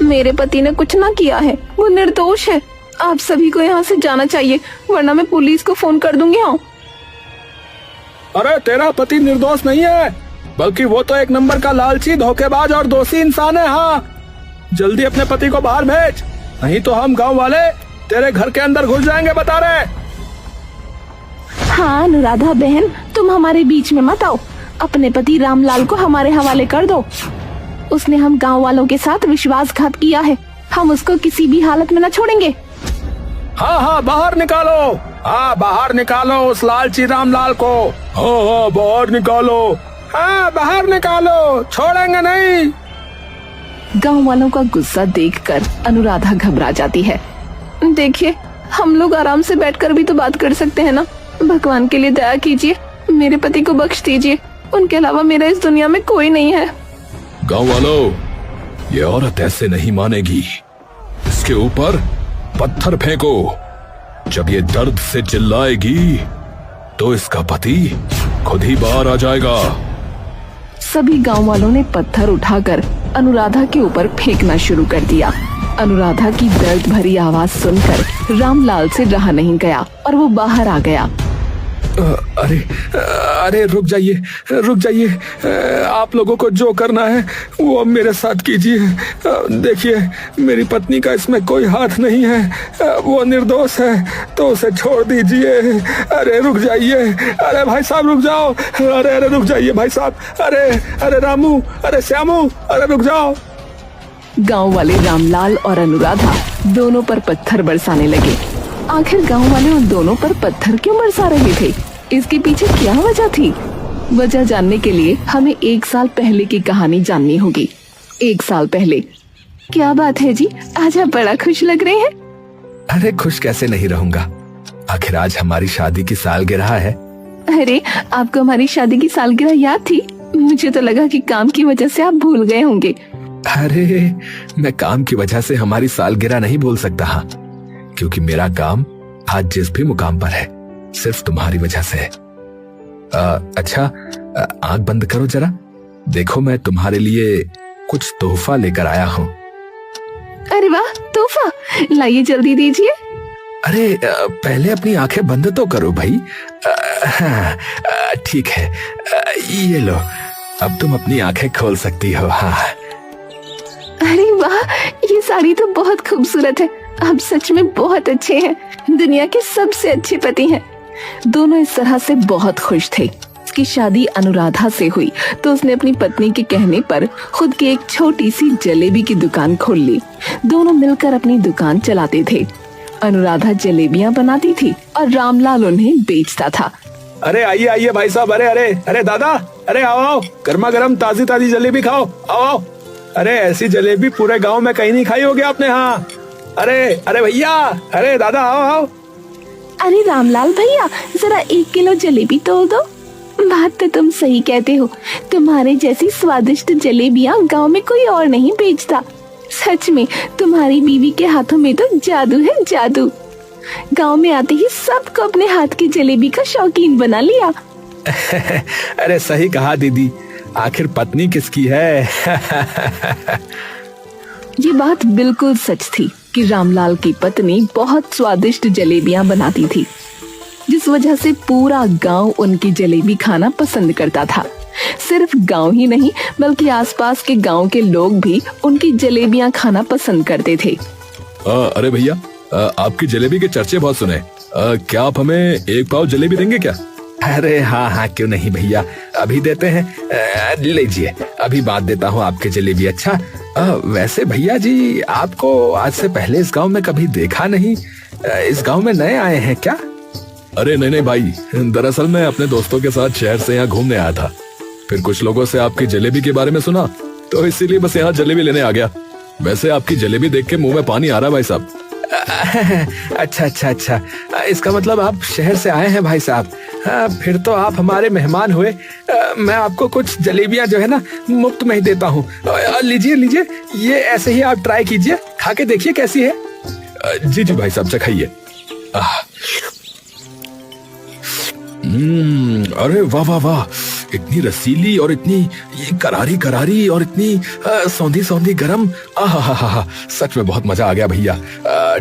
मेरे पति ने कुछ ना किया है, वो निर्दोष है। आप सभी को यहाँ से जाना चाहिए, वरना मैं पुलिस को फोन कर दूंगी। हाँ। अरे तेरा पति निर्दोष नहीं है, बल्कि वो तो एक नंबर का लालची, धोखेबाज और दोषी इंसान है। हाँ, जल्दी अपने पति को बाहर भेज, नहीं तो हम गांव वाले तेरे घर के अंदर घुस जाएंगे, बता रहे। हाँ अनुराधा बहन, तुम हमारे बीच में मत आओ। अपने पति रामलाल को हमारे हवाले कर दो। उसने हम गांव वालों के साथ विश्वासघात किया है, हम उसको किसी भी हालत में न छोड़ेंगे। हाँ हाँ, बाहर निकालो। हाँ, बाहर निकालो उस लालची रामलाल को। हाँ हाँ, बाहर निकालो। हाँ, बाहर निकालो, छोड़ेंगे नहीं। गांव वालों का गुस्सा देखकर अनुराधा घबरा जाती है। देखिए, हम लोग आराम से बैठकर भी तो बात कर सकते हैं ना। भगवान के लिए दया कीजिए, मेरे पति को बख्श दीजिए, उनके अलावा मेरा इस दुनिया में कोई नहीं है। गांव वालों, ये औरत ऐसे नहीं मानेगी, इसके ऊपर पत्थर फेंको। जब ये दर्द से चिल्लाएगी तो इसका पति खुद ही बाहर आ जाएगा। सभी गांव वालों ने पत्थर उठाकर अनुराधा के ऊपर फेंकना शुरू कर दिया। अनुराधा की दर्द भरी आवाज सुनकर रामलाल से रहा नहीं गया और वो बाहर आ गया। अरे अरे, रुक जाइए, रुक जाइए। आप लोगों को जो करना है वो अब मेरे साथ कीजिए। देखिए, मेरी पत्नी का इसमें कोई हाथ नहीं है, वो निर्दोष है, तो उसे छोड़ दीजिए। अरे रुक जाइए, अरे भाई साहब रुक जाओ। अरे अरे रुक जाइए भाई साहब। अरे अरे रामू, अरे श्यामू, अरे रुक जाओ। गांव वाले रामलाल और अनुराधा दोनों पर पत्थर बरसाने लगे। आखिर गांव वाले उन दोनों पर पत्थर क्यों बरसा रहे थे? इसके पीछे क्या वजह थी? वजह जानने के लिए हमें 1 साल पहले की कहानी जाननी होगी। 1 साल पहले। क्या बात है जी, आज आप बड़ा खुश लग रहे हैं। अरे खुश कैसे नहीं रहूंगा, आखिर आज हमारी शादी की सालगिरह है। अरे, आपको हमारी शादी की सालगिरह याद थी? मुझे तो लगा कि काम की वजह से आप भूल गए होंगे। अरे, मैं काम की वजह से हमारी सालगिरह नहीं भूल सकता। हाँ, क्योंकि मेरा काम आज जिस भी मुकाम पर है सिर्फ तुम्हारी वजह से है। अच्छा, आंख बंद करो जरा, देखो मैं तुम्हारे लिए कुछ तोहफा लेकर आया हूँ। अरे वाह, तोहफा लाइए, जल्दी दीजिए। अरे पहले अपनी आंखें बंद तो करो भाई। हाँ, ठीक है, ये लो, अब तुम अपनी आंखें खोल सकती हो। हाँ। अरे वाह, ये साड़ी तो बहुत खूबसूरत है, आप सच में बहुत अच्छे हैं, दुनिया के सबसे अच्छे पति हैं। दोनों इस तरह से बहुत खुश थे। उसकी शादी अनुराधा से हुई तो उसने अपनी पत्नी के कहने पर खुद की एक छोटी सी जलेबी की दुकान खोल ली। दोनों मिलकर अपनी दुकान चलाते थे। अनुराधा जलेबियां बनाती थी और रामलाल उन्हें बेचता था। अरे आइए आइए भाई साहब, अरे अरे अरे दादा, अरे आओ आओ, गर्मा गर्म ताजी ताजी जलेबी खाओ, आओ आओ। अरे ऐसी जलेबी पूरे गाँव में कहीं नहीं खाई होगी आपने। हाँ, अरे अरे भैया, अरे दादा, आओ आओ। अरे रामलाल भैया, जरा 1 किलो जलेबी तोड़ दो। बात तो तुम सही कहते हो, तुम्हारे जैसी स्वादिष्ट जलेबियां गांव में कोई और नहीं बेचता। सच में तुम्हारी बीवी के हाथों में तो जादू है, जादू। गांव में आते ही सबको अपने हाथ की जलेबी का शौकीन बना लिया। अरे सही कहा दीदी, आखिर पत्नी किसकी है। ये बात बिल्कुल सच थी कि रामलाल की पत्नी बहुत स्वादिष्ट जलेबियां बनाती थी, जिस वजह से पूरा गांव उनकी जलेबी खाना पसंद करता था। सिर्फ गांव ही नहीं, बल्कि आसपास के गांव के लोग भी उनकी जलेबियां खाना पसंद करते थे। अरे भैया, आपकी जलेबी के चर्चे बहुत सुने, क्या आप हमें 1 पाव जलेबी देंगे क्या? अरे हाँ हाँ, क्यों नहीं भैया, अभी देते हैं। लीजिए, अभी बात देता हूँ आपके जलेबी। अच्छा, वैसे भैया जी, आपको आज से पहले इस गांव में कभी देखा नहीं, इस गांव में नए आए हैं क्या? अरे नहीं नहीं भाई, दरअसल मैं अपने दोस्तों के साथ शहर से यहाँ घूमने आया था, फिर कुछ लोगों से आपकी जलेबी के बारे में सुना, तो इसीलिए बस यहाँ जलेबी लेने आ गया। वैसे आपकी जलेबी देख के मुंह में पानी आ रहा है भाई साहब। अच्छा अच्छा अच्छा, इसका मतलब आप शहर से आए हैं भाई साहब। फिर तो आप हमारे मेहमान हुए। मैं आपको कुछ जलेबियां जो है ना मुफ्त में ही देता हूँ। लीजिए लीजिए, ये ऐसे ही आप ट्राई कीजिए, खा के देखिए कैसी है। जी जी भाई साहब, चखाइए। अरे वाह वाह वाह, इतनी रसीली और इतनी ये करारी करारी और इतनी सौंधी सौंधी गरम। आहा, सच में बहुत मजा आ गया भैया।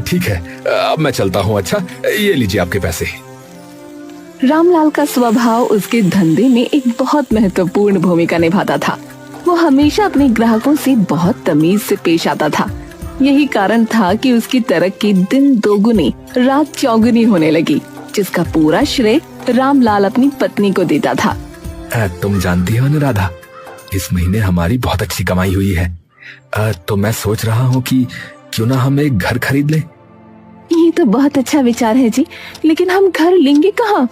ठीक है, अब मैं चलता हूँ। अच्छा, ये लीजिए आपके पैसे। रामलाल का स्वभाव उसके धंधे में एक बहुत महत्वपूर्ण भूमिका निभाता था। वो हमेशा अपने ग्राहकों से बहुत तमीज से पेश आता था। यही कारण था कि उसकी तरक्की दिन दोगुनी रात चौगुनी होने लगी, जिसका पूरा श्रेय रामलाल अपनी पत्नी को देता था। तुम जानती हो अनुराधा, इस महीने हमारी बहुत अच्छी कमाई हुई है। तो मैं सोच रहा हूँ कि क्यों ना हम एक घर खरीद लें। ये तो बहुत अच्छा विचार है जी, लेकिन हम घर लेंगे कहाँ?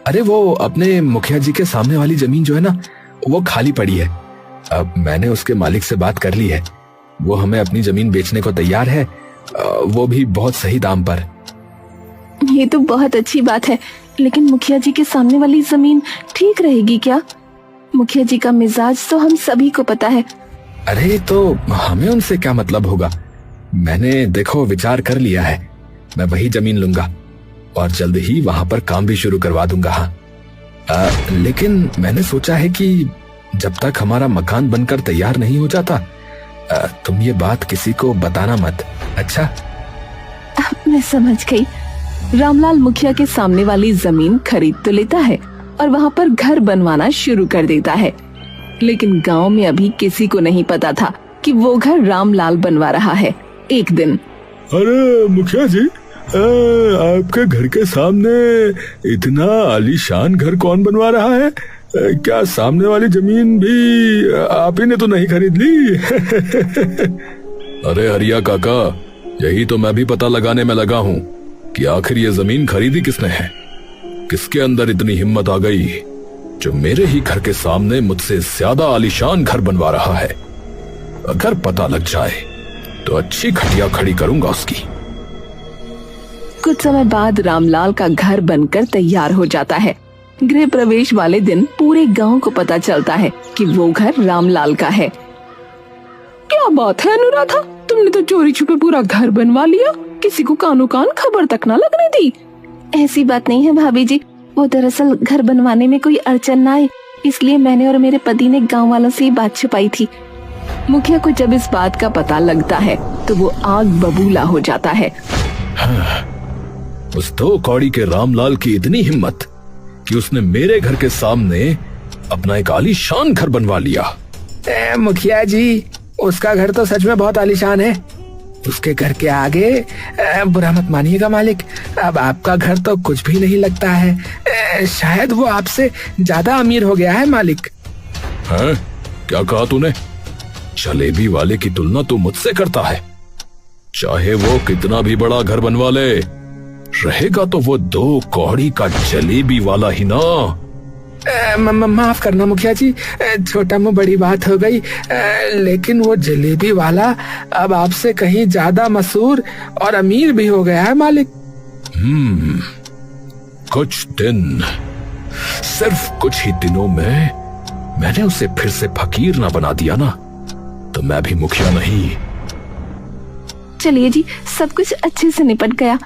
अरे वो अपने मुखिया जी के सामने वाली जमीन जो है ना, वो खाली पड़ी है। अब मैंने उसके मालिक से बात कर ली है, वो हमें अपनी जमीन बेचने को तैयार है, वो भी बहुत सही दाम पर। ये तो बहुत अच्छी बात है, लेकिन मुखिया जी के सामने वाली जमीन ठीक रहेगी क्या? मुखिया जी का मिजाज तो हम सभी को पता है। अरे तो हमें उनसे क्या मतलब होगा। मैंने देखो विचार कर लिया है, मैं वही जमीन लूंगा और जल्द ही वहां पर काम भी शुरू करवा दूंगा। हाँ, लेकिन मैंने सोचा है कि जब तक हमारा मकान बनकर तैयार नहीं हो जाता, तुम ये बात किसी को बताना मत। अच्छा? मैं समझ गई। रामलाल मुखिया के सामने वाली जमीन खरीद तो लेता है और वहाँ पर घर बनवाना शुरू कर देता है, लेकिन गांव में अभी किसी को नहीं पता था कि वो घर रामलाल बनवा रहा है। एक दिन, अरे मुखिया जी, आपके घर के सामने इतना आलीशान घर कौन बनवा रहा है? क्या सामने वाली जमीन भी आप ही ने तो नहीं खरीद ली? अरे हरिया काका, यही तो मैं भी पता लगाने में लगा हूँ कि आखिर ये जमीन खरीदी किसने है। किसके अंदर इतनी हिम्मत आ गई जो मेरे ही घर के सामने मुझसे ज्यादा आलीशान घर बनवा रहा है। अगर पता लग जाए तो अच्छी खटिया खड़ी करूंगा उसकी। कुछ समय बाद रामलाल का घर बनकर तैयार हो जाता है। गृह प्रवेश वाले दिन पूरे गांव को पता चलता है कि वो घर रामलाल का है। क्या बात है अनुराधा, तुमने तो चोरी छुपे पूरा घर बनवा लिया, किसी को कानो कान खबर तक ना लगने दी। ऐसी बात नहीं है भाभी जी, वो दरअसल घर बनवाने में कोई अड़चन ना आए, इसलिए मैंने और मेरे पति ने गांव वालों से ये बात छुपाई थी। मुखिया को जब इस बात का पता लगता है तो वो आग बबूला हो जाता है। उस दो कौड़ी के रामलाल की इतनी हिम्मत कि उसने मेरे घर के सामने अपना एक आलीशान घर बनवा लिया। मुखिया जी, उसका घर तो सच में बहुत आलीशान है। उसके घर के आगे बुरा मत मानिएगा मालिक, अब आपका घर तो कुछ भी नहीं लगता है। शायद वो आपसे ज्यादा अमीर हो गया है मालिक। हैं? क्या कहा तूने? जलेबी वाले की तुलना तू मुझसे करता है? चाहे वो कितना भी बड़ा घर बनवा ले, रहेगा तो वो दो कौड़ी का जलेबी वाला ही ना। माफ करना मुखिया जी, छोटा मुंह बड़ी बात हो गई, लेकिन वो जलेबी वाला अब आपसे कहीं ज्यादा मशहूर और अमीर भी हो गया है मालिक। कुछ दिन, सिर्फ कुछ ही दिनों में मैंने उसे फिर से फकीर ना बना दिया ना, तो मैं भी मुखिया नहीं। चलिए जी, सब कुछ अच्छे से निपट गया।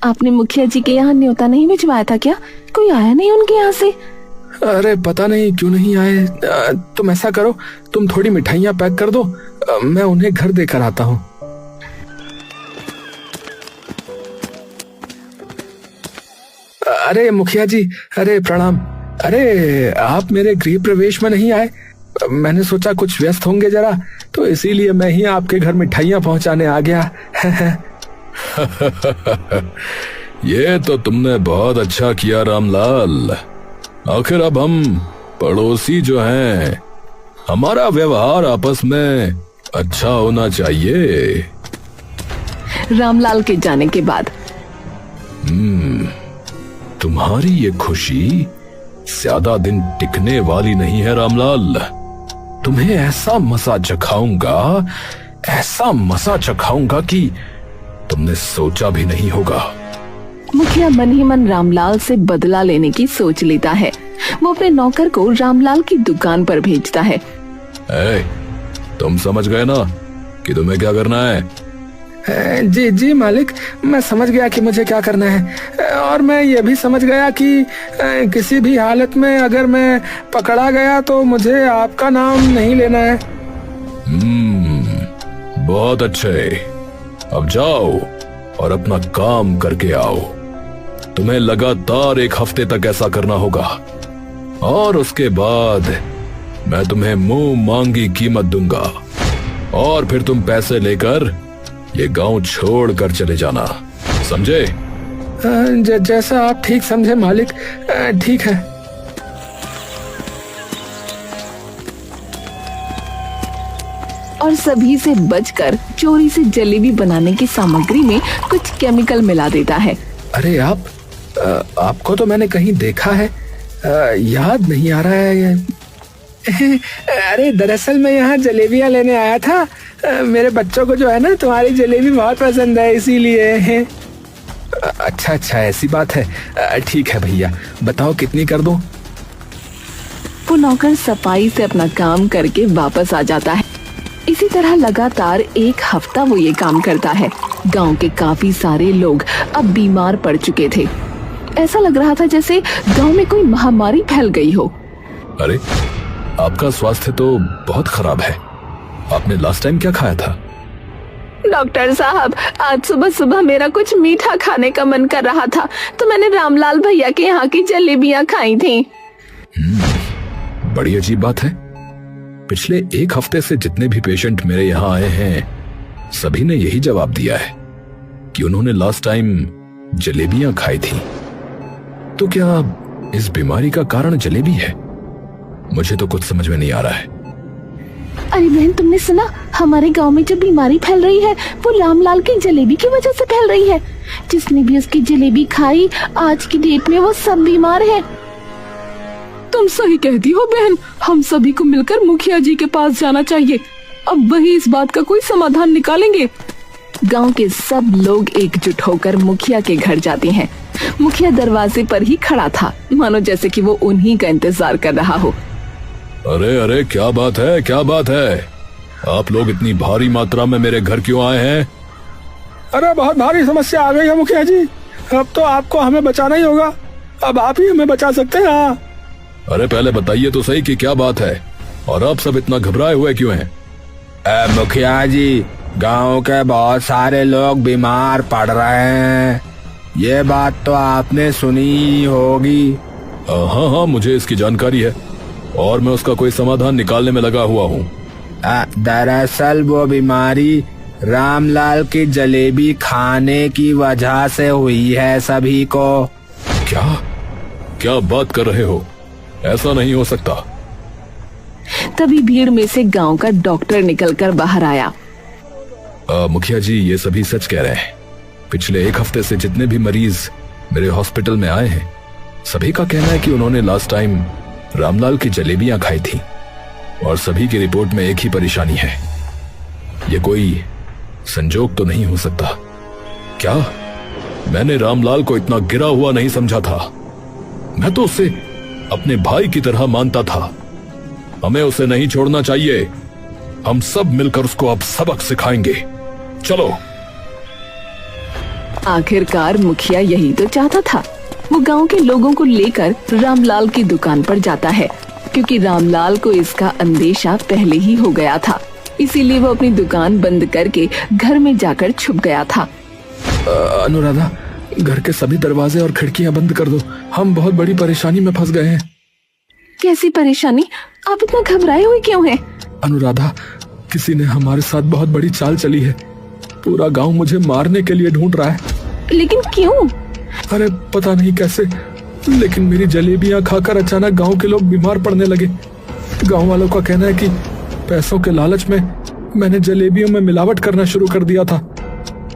आपने मुखिया जी के यहाँ न्योता नहीं भिजवाया था क्या? कोई आया नहीं उनके यहाँ से? अरे पता नहीं क्यों नहीं आए। तुम ऐसा करो, तुम थोड़ी मिठाइयाँ पैक कर दो, मैं उन्हें घर देकर आता हूँ। अरे मुखिया जी, अरे प्रणाम। अरे आप मेरे गृह प्रवेश में नहीं आए, मैंने सोचा कुछ व्यस्त होंगे जरा, तो इसीलिए मैं ही आपके घर मिठाइयाँ पहुँचाने आ गया। ये तो तुमने बहुत अच्छा किया रामलाल। आखिर अब हम पड़ोसी जो हैं, हमारा व्यवहार आपस में अच्छा होना चाहिए। रामलाल के जाने के बाद तुम्हारी ये खुशी ज्यादा दिन टिकने वाली नहीं है रामलाल। तुम्हें ऐसा मजा चखाऊंगा कि तुमने सोचा भी नहीं होगा। मुखिया मन ही मन रामलाल से बदला लेने की सोच लेता है। वो अपने नौकर को रामलाल की दुकान पर भेजता है। तुम समझ गए ना कि तुम्हें क्या करना है? जी जी मालिक, मैं समझ गया कि मुझे क्या करना है, और मैं ये भी समझ गया कि किसी भी हालत में अगर मैं पकड़ा गया तो मुझे आपका नाम नहीं लेना है। बहुत अच्छे, अब जाओ और अपना काम करके आओ। तुम्हें लगातार 1 हफ्ते तक ऐसा करना होगा, और उसके बाद मैं तुम्हें मुंह मांगी कीमत दूंगा, और फिर तुम पैसे लेकर ये गांव छोड़कर चले जाना, समझे? जैसा आप ठीक समझे मालिक, ठीक है। और सभी से बचकर चोरी से जलेबी बनाने की सामग्री में कुछ केमिकल मिला देता है। अरे आपको तो मैंने कहीं देखा है, याद नहीं आ रहा है ये। अरे दरअसल मैं यहाँ जलेबियाँ लेने आया था, मेरे बच्चों को जो है ना तुम्हारी जलेबी बहुत पसंद है, इसीलिए। अच्छा ऐसी बात है, ठीक है भैया, बताओ कितनी कर दूं? वो नौकर सफाई से अपना काम करके वापस आ जाता है। इसी तरह लगातार 1 हफ्ता वो ये काम करता है। गांव के काफी सारे लोग अब बीमार पड़ चुके थे। ऐसा लग रहा था जैसे गांव में कोई महामारी फैल गई हो। अरे, आपका स्वास्थ्य तो बहुत खराब है। आपने लास्ट टाइम क्या खाया था? डॉक्टर साहब, आज सुबह सुबह मेरा कुछ मीठा खाने का मन कर रहा था, तो मैंने रामलाल भैया के यहाँ की जलेबियाँ खाई थी। बड़ी अजीब बात है। पिछले 1 हफ्ते से जितने भी पेशेंट मेरे यहाँ आए हैं, सभी ने यही जवाब दिया है कि उन्होंने लास्ट टाइम जलेबियां खाई थी। तो क्या इस बीमारी का कारण जलेबी है? मुझे तो कुछ समझ में नहीं आ रहा है। अरे बहन, तुमने सुना? हमारे गांव में जो बीमारी फैल रही है वो रामलाल की जलेबी की वजह से फैल रही है। जिसने भी उसकी जलेबी खाई, आज की डेट में वो सब बीमार है। तुम सही कहती हो बहन, हम सभी को मिलकर मुखिया जी के पास जाना चाहिए। अब वही इस बात का कोई समाधान निकालेंगे। गांव के सब लोग एकजुट होकर मुखिया के घर जाते हैं। मुखिया दरवाजे पर ही खड़ा था, मानो जैसे कि वो उन्हीं का इंतजार कर रहा हो। अरे, क्या बात है, क्या बात है? आप लोग इतनी भारी मात्रा में मेरे घर क्यों आए हैं? अरे बहुत भारी समस्या आ गई है मुखिया जी, अब तो आपको हमें बचाना ही होगा। अब आप ही हमें बचा सकते हैं। अरे पहले बताइए तो सही कि क्या बात है, और आप सब इतना घबराए हुए क्यों हैं? मुखिया जी, गांव के बहुत सारे लोग बीमार पड़ रहे हैं, ये बात तो आपने सुनी होगी। हाँ, मुझे इसकी जानकारी है, और मैं उसका कोई समाधान निकालने में लगा हुआ हूँ। दरअसल वो बीमारी रामलाल की जलेबी खाने की वजह से हुई है सभी को। क्या बात कर रहे हो? ऐसा नहीं हो सकता। तभी भीड़ में से गांव का डॉक्टर निकलकर बाहर आया। मुखिया जी, ये सभी सच कह रहे हैं। पिछले 1 हफ्ते से जितने भी मरीज मेरे हॉस्पिटल में आए हैं, सभी का कहना है कि उन्होंने लास्ट टाइम रामलाल की जलेबियां खाई थी, और सभी की रिपोर्ट में एक ही परेशानी है। ये कोई संजोग तो नहीं हो सकता। क्या मैंने रामलाल को इतना गिरा हुआ नहीं समझा था? मैं तो उसे अपने भाई की तरह मानता था। हमें उसे नहीं छोड़ना चाहिए। हम सब मिलकर उसको अब सबक सिखाएंगे। चलो। आखिरकार मुखिया यही तो चाहता था। वो गांव के लोगों को लेकर रामलाल की दुकान पर जाता है, क्योंकि रामलाल को इसका अंदेशा पहले ही हो गया था। इसीलिए वो अपनी दुकान बंद करके घर में जाकर छुप गया था। अनुराधा, घर के सभी दरवाजे और खिड़कियां बंद कर दो, हम बहुत बड़ी परेशानी में फंस गए हैं। कैसी परेशानी? आप इतना घबराए हुए क्यों हैं? अनुराधा, किसी ने हमारे साथ बहुत बड़ी चाल चली है। पूरा गांव मुझे मारने के लिए ढूंढ रहा है। लेकिन क्यों? अरे पता नहीं कैसे, लेकिन मेरी जलेबियां खाकर अचानक गांव के लोग बीमार पड़ने लगे। गांव वालों का कहना है कि पैसों के लालच में मैंने जलेबियों में मिलावट करना शुरू कर दिया था,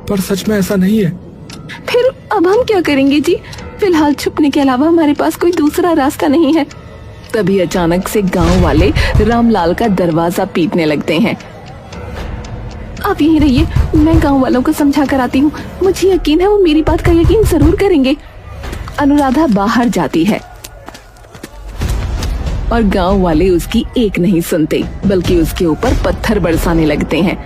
पर सच में ऐसा नहीं है। फिर अब हम क्या करेंगे जी? फिलहाल छुपने के अलावा हमारे पास कोई दूसरा रास्ता नहीं है। तभी अचानक से गांव वाले रामलाल का दरवाजा पीटने लगते हैं। आप यहीं रहिए, मैं गांव वालों को समझा कर आती हूँ। मुझे यकीन है वो मेरी बात का यकीन जरूर करेंगे। अनुराधा बाहर जाती है और गांव वाले उसकी एक नहीं सुनते, बल्कि उसके ऊपर पत्थर बरसाने लगते हैं।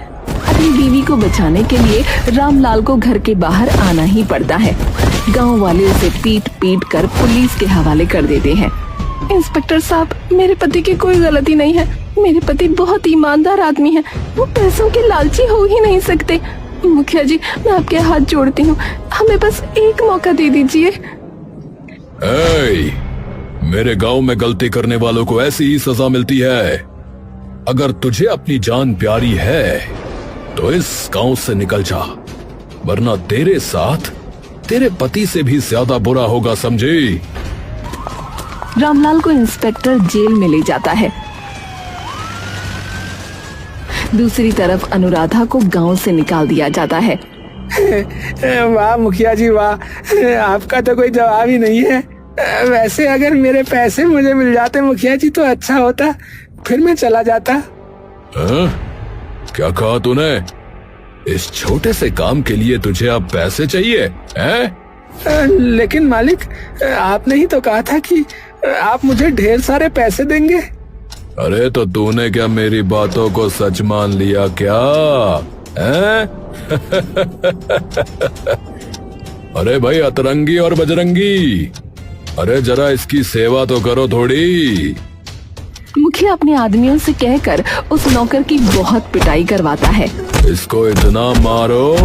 अपनी बीवी को बचाने के लिए रामलाल को घर के बाहर आना ही पड़ता है। गांव वाले उसे पीट पीट कर पुलिस के हवाले कर देते हैं। इंस्पेक्टर साहब, मेरे पति की कोई गलती नहीं है। मेरे पति बहुत ईमानदार आदमी है, वो पैसों के लालची हो ही नहीं सकते। मुखिया जी, मैं आपके हाथ जोड़ती हूँ, हमें बस एक मौका दे दीजिए। मेरे गांव में गलती करने वालों को ऐसी ही सजा मिलती है। अगर तुझे अपनी जान प्यारी है तो इस गांव से निकल जा, वरना तेरे साथ तेरे पति से भी ज्यादा बुरा होगा, समझी? रामलाल को इंस्पेक्टर जेल में ले जाता है। दूसरी तरफ अनुराधा को गांव से निकाल दिया जाता है। वाह मुखिया जी वाह, आपका तो कोई जवाब ही नहीं है। वैसे अगर मेरे पैसे मुझे मिल जाते मुखिया जी तो अच्छा होता, फिर मैं चला जाता। क्या कहा तूने? इस छोटे से काम के लिए तुझे अब पैसे चाहिए हैं? लेकिन मालिक, आपने ही तो कहा था कि आप मुझे ढेर सारे पैसे देंगे। अरे तो तूने क्या मेरी बातों को सच मान लिया क्या? हैं? अरे भाई अतरंगी और बजरंगी, अरे जरा इसकी सेवा तो करो थोड़ी। मुखिया अपने आदमियों से कहकर उस नौकर की बहुत पिटाई करवाता है। इसको इतना मारो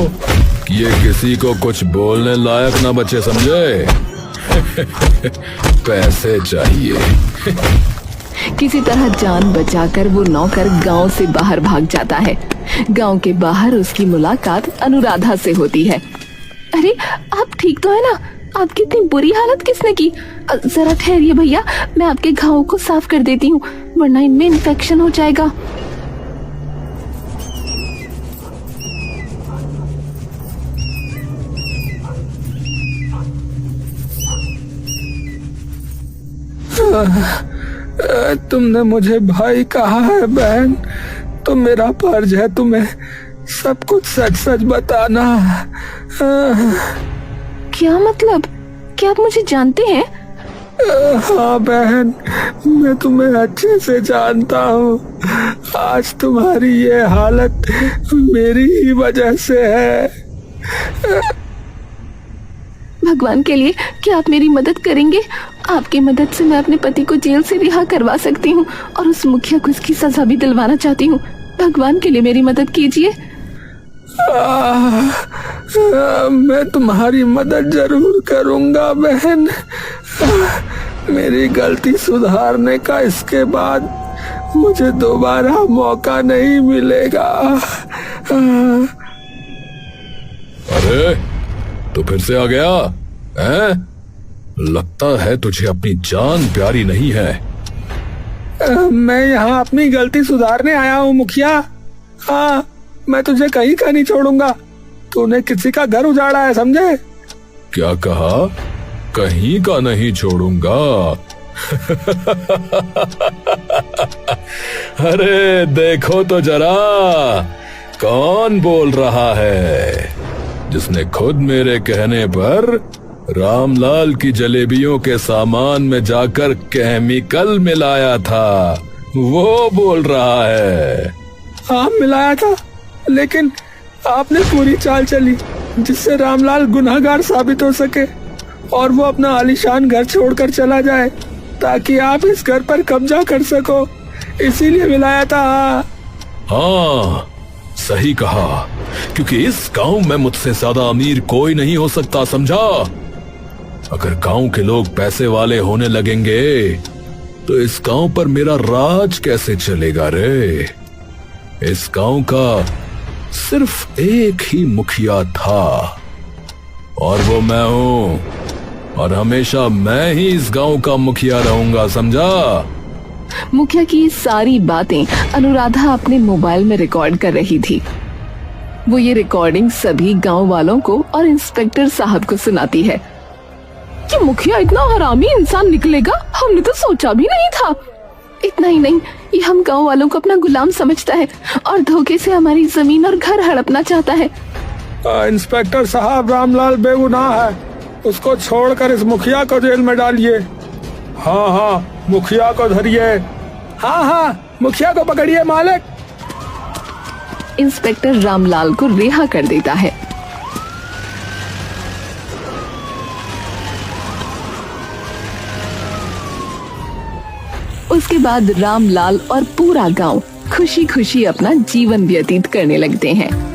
कि ये किसी को कुछ बोलने लायक ना बचे, समझे? पैसे चाहिए। किसी तरह जान बचाकर वो नौकर गांव से बाहर भाग जाता है। गांव के बाहर उसकी मुलाकात अनुराधा से होती है। अरे आप ठीक तो है ना? आपकी इतनी बुरी हालत किसने की? जरा ठहरिए भैया, मैं आपके घावों को साफ कर देती हूँ, वरना इनमें इन्फेक्शन हो जाएगा। तुमने मुझे भाई कहा है बहन, तो मेरा फर्ज है तुम्हें सब कुछ सच सच बताना। क्या मतलब? क्या आप मुझे जानते हैं? हाँ बहन, मैं तुम्हें अच्छे से जानता हूँ। आज तुम्हारी ये हालत मेरी ही वजह से है। भगवान के लिए क्या आप मेरी मदद करेंगे? आपकी मदद से मैं अपने पति को जेल से रिहा करवा सकती हूँ और उस मुखिया को इसकी सजा भी दिलवाना चाहती हूँ। भगवान के लिए मेरी मदद कीजिए। मैं तुम्हारी मदद जरूर करूंगा बहन। मेरी गलती सुधारने का इसके बाद मुझे दोबारा मौका नहीं मिलेगा। अरे तो फिर से आ गया हैं? लगता है तुझे अपनी जान प्यारी नहीं है। मैं यहाँ अपनी गलती सुधारने आया हूँ मुखिया। हाँ, मैं तुझे कहीं का नहीं छोड़ूंगा। तूने किसी का घर उजाड़ा है, समझे? क्या कहा? कहीं का नहीं छोड़ूंगा? अरे देखो तो जरा, कौन बोल रहा है? जिसने खुद मेरे कहने पर रामलाल की जलेबियों के सामान में जाकर केमिकल मिलाया था, वो बोल रहा है। हाँ मिलाया था, लेकिन आपने पूरी चाल चली जिससे रामलाल गुनहगार साबित हो सके और वो अपना आलीशान घर छोड़कर चला जाए ताकि आप इस घर पर कब्जा कर सको, इसीलिए मिलाया था। हाँ सही कहा, क्योंकि इस गांव में मुझसे ज्यादा अमीर कोई नहीं हो सकता, समझा? अगर गांव के लोग पैसे वाले होने लगेंगे तो इस गांव पर मेरा राज कैसे चलेगा रे? इस गांव का सिर्फ एक ही मुखिया था और वो मैं हूं, और हमेशा मैं ही इस गांव का मुखिया रहूंगा, समझा? मुखिया की सारी बातें अनुराधा अपने मोबाइल में रिकॉर्ड कर रही थी। वो ये रिकॉर्डिंग सभी गांव वालों को और इंस्पेक्टर साहब को सुनाती है। कि मुखिया इतना हरामी इंसान निकलेगा, हमने तो सोचा भी नहीं था। इतना ही नहीं, ये हम गांव वालों को अपना गुलाम समझता है और धोखे से हमारी जमीन और घर हड़पना चाहता है। इंस्पेक्टर साहब, रामलाल बेगुनाह है, उसको छोड़कर इस मुखिया को जेल में डालिए। हाँ हाँ, मुखिया को धरिए। हाँ हाँ, मुखिया को पकड़िए मालिक। इंस्पेक्टर रामलाल को रिहा कर देता है। उसके बाद रामलाल और पूरा गांव खुशी खुशी अपना जीवन व्यतीत करने लगते हैं।